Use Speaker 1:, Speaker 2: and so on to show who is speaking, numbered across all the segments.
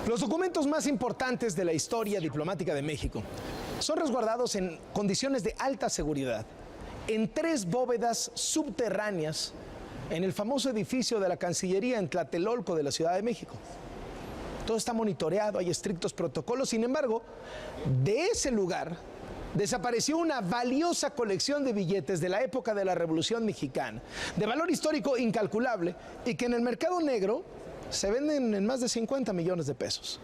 Speaker 1: Los documentos más importantes de la historia diplomática de México son resguardados en condiciones de alta seguridad, en 3 bóvedas subterráneas en el famoso edificio de la Cancillería en Tlatelolco de la Ciudad de México. Todo está monitoreado, hay estrictos protocolos. Sin embargo, de ese lugar desapareció una valiosa colección de billetes de la época de la Revolución Mexicana, de valor histórico incalculable y que en el mercado negro se venden en más de 50 millones de pesos.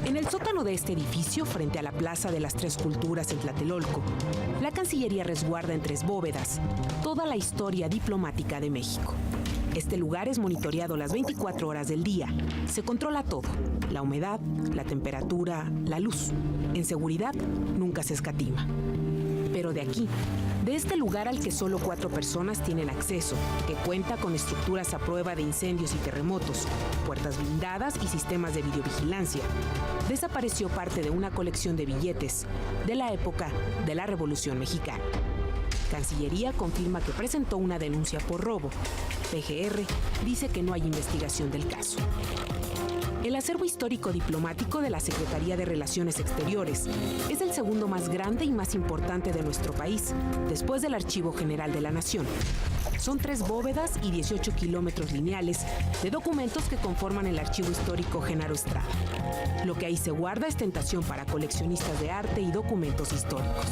Speaker 2: En el sótano de este edificio, frente a la Plaza de las Tres Culturas en Tlatelolco, la Cancillería resguarda en 3 bóvedas toda la historia diplomática de México. Este lugar es monitoreado las 24 horas del día. Se controla todo: la humedad, la temperatura, la luz. En seguridad, nunca se escatima. Pero de aquí, de este lugar al que solo 4 personas tienen acceso, que cuenta con estructuras a prueba de incendios y terremotos, puertas blindadas y sistemas de videovigilancia, desapareció parte de una colección de billetes de la época de la Revolución Mexicana. Cancillería confirma que presentó una denuncia por robo. PGR dice que no hay investigación del caso. El acervo histórico diplomático de la Secretaría de Relaciones Exteriores es el segundo más grande y más importante de nuestro país, después del Archivo General de la Nación. Son 3 bóvedas y 18 kilómetros lineales de documentos que conforman el Archivo Histórico Genaro Estrada. Lo que ahí se guarda es tentación para coleccionistas de arte y documentos históricos.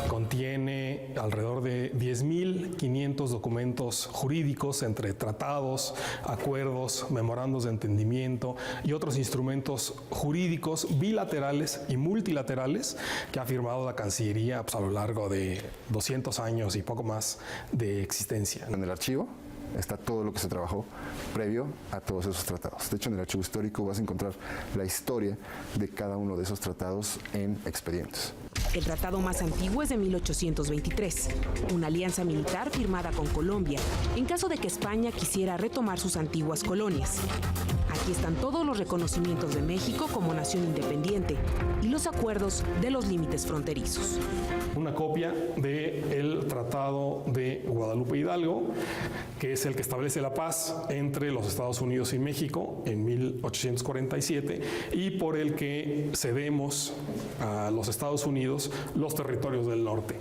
Speaker 3: Contiene alrededor de 10.500 documentos jurídicos entre tratados, acuerdos, memorandos de entendimiento y otros instrumentos jurídicos bilaterales y multilaterales que ha firmado la Cancillería a lo largo de 200 años y poco más de existencia.
Speaker 4: En el archivo está todo lo que se trabajó previo a todos esos tratados. De hecho, en el archivo histórico vas a encontrar la historia de cada uno de esos tratados en expedientes.
Speaker 2: El tratado más antiguo es de 1823, una alianza militar firmada con Colombia en caso de que España quisiera retomar sus antiguas colonias. Aquí están todos los reconocimientos de México como nación independiente y los acuerdos de los límites fronterizos.
Speaker 3: Una copia del Tratado de Guadalupe Hidalgo, que es el que establece la paz entre los Estados Unidos y México en 1847 y por el que cedemos a los Estados Unidos los territorios del norte,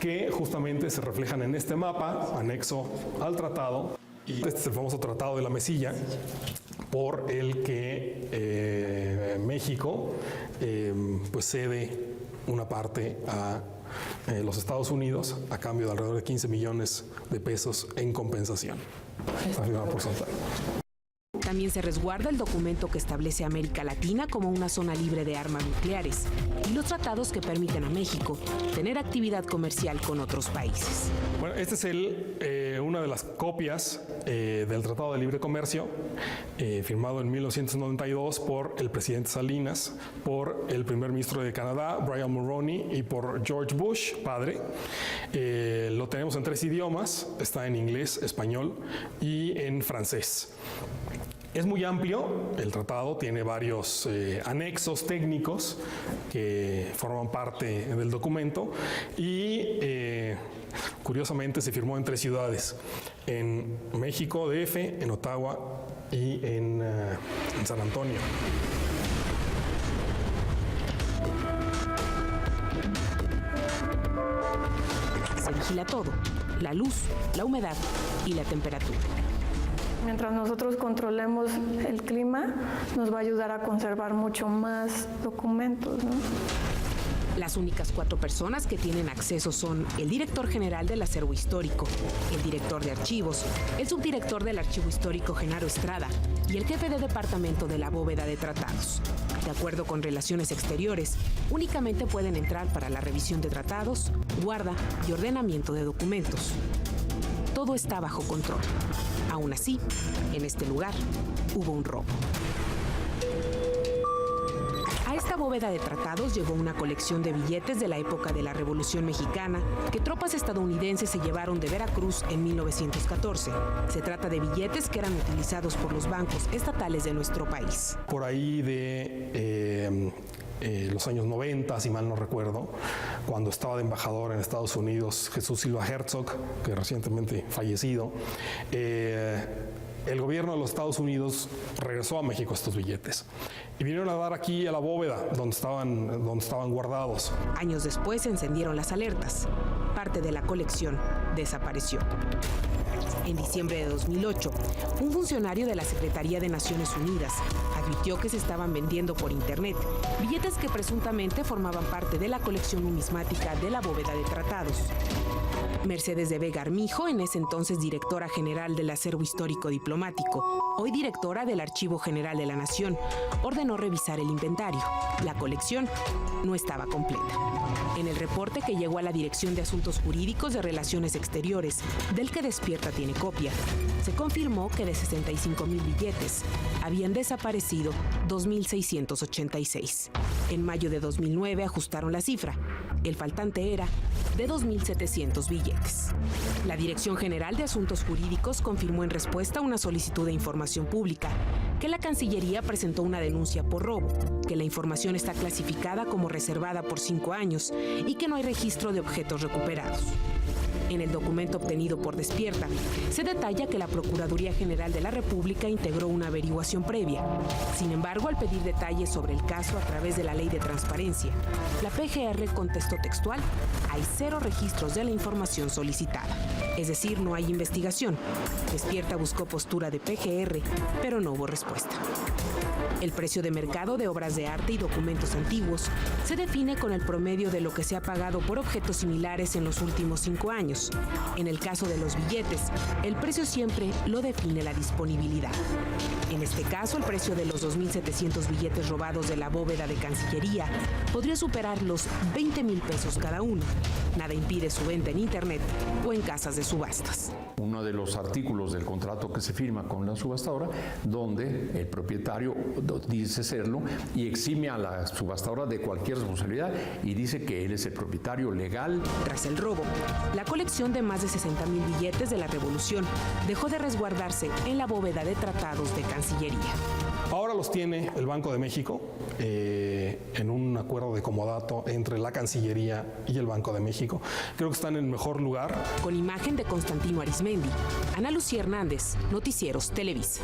Speaker 3: que justamente se reflejan en este mapa anexo al tratado. Y este es el famoso Tratado de la Mesilla, por el que México pues cede una parte a los Estados Unidos a cambio de alrededor de 15 millones de pesos en compensación. Por Santana.
Speaker 2: También se resguarda el documento que establece a América Latina como una zona libre de armas nucleares y los tratados que permiten a México tener actividad comercial con otros países.
Speaker 3: Bueno, este es una de las copias del Tratado de Libre Comercio, firmado en 1992 por el presidente Salinas, por el primer ministro de Canadá, Brian Mulroney, y por George Bush, padre. Lo tenemos en 3 idiomas, está en inglés, español y en francés. Es muy amplio, el tratado tiene varios anexos técnicos que forman parte del documento y curiosamente se firmó en 3 ciudades, en México, DF, en Ottawa y en San Antonio.
Speaker 2: Se vigila todo: la luz, la humedad y la temperatura.
Speaker 5: Mientras nosotros controlemos el clima, nos va a ayudar a conservar mucho más documentos, ¿no?
Speaker 2: Las únicas 4 personas que tienen acceso son el director general del acervo histórico, el director de archivos, el subdirector del archivo histórico Genaro Estrada y el jefe de departamento de la bóveda de tratados. De acuerdo con Relaciones Exteriores, únicamente pueden entrar para la revisión de tratados, guarda y ordenamiento de documentos. Todo está bajo control. Aún así, en este lugar hubo un robo. A esta bóveda de tratados llegó una colección de billetes de la época de la Revolución Mexicana que tropas estadounidenses se llevaron de Veracruz en 1914. Se trata de billetes que eran utilizados por los bancos estatales de nuestro país.
Speaker 3: Por ahí de los años 90, si mal no recuerdo, cuando estaba de embajador en Estados Unidos, Jesús Silva Herzog, que recientemente fallecido, el gobierno de los Estados Unidos regresó a México estos billetes y vinieron a dar aquí a la bóveda donde estaban guardados.
Speaker 2: Años después se encendieron las alertas. Parte de la colección desapareció. En diciembre de 2008, un funcionario de la Secretaría de Naciones Unidas advirtió que se estaban vendiendo por internet billetes que presuntamente formaban parte de la colección numismática de la bóveda de tratados. Mercedes de Vega Armijo, en ese entonces directora general del Acervo Histórico Diplomático, hoy directora del Archivo General de la Nación, ordenó revisar el inventario. La colección no estaba completa. En el reporte que llegó a la Dirección de Asuntos Jurídicos de Relaciones Exteriores, del que Despierta tiene copia, se confirmó que de 65,000 billetes habían desaparecido 2,686. En mayo de 2009 ajustaron la cifra. El faltante era de 2,700 billetes. La Dirección General de Asuntos Jurídicos confirmó en respuesta a una solicitud de información pública que la Cancillería presentó una denuncia por robo, que la información está clasificada como reservada por 5 años y que no hay registro de objetos recuperados. En el documento obtenido por Despierta, se detalla que la Procuraduría General de la República integró una averiguación previa. Sin embargo, al pedir detalles sobre el caso a través de la Ley de Transparencia, la PGR contestó textual: hay 0 registros de la información solicitada. Es decir, no hay investigación. Despierta buscó postura de PGR, pero no hubo respuesta. El precio de mercado de obras de arte y documentos antiguos se define con el promedio de lo que se ha pagado por objetos similares en los últimos 5 años. En el caso de los billetes, el precio siempre lo define la disponibilidad. En este caso, el precio de los 2,700 billetes robados de la bóveda de Cancillería podría superar los 20,000 pesos cada uno. Nada impide su venta en Internet o en casas de subastas.
Speaker 6: Uno de los artículos del contrato que se firma con la subastadora, donde el propietario dice serlo y exime a la subastadora de cualquier responsabilidad y dice que él es el propietario legal.
Speaker 2: Tras el robo, la colección de más de 60,000 billetes de la Revolución dejó de resguardarse en la bóveda de tratados de Cancillería.
Speaker 3: Ahora los tiene el Banco de México en un acuerdo de comodato entre la Cancillería y el Banco de México. Creo que están en el mejor lugar.
Speaker 2: Con imagen de Constantino Arizmendi, Ana Lucía Hernández, Noticieros Televisa.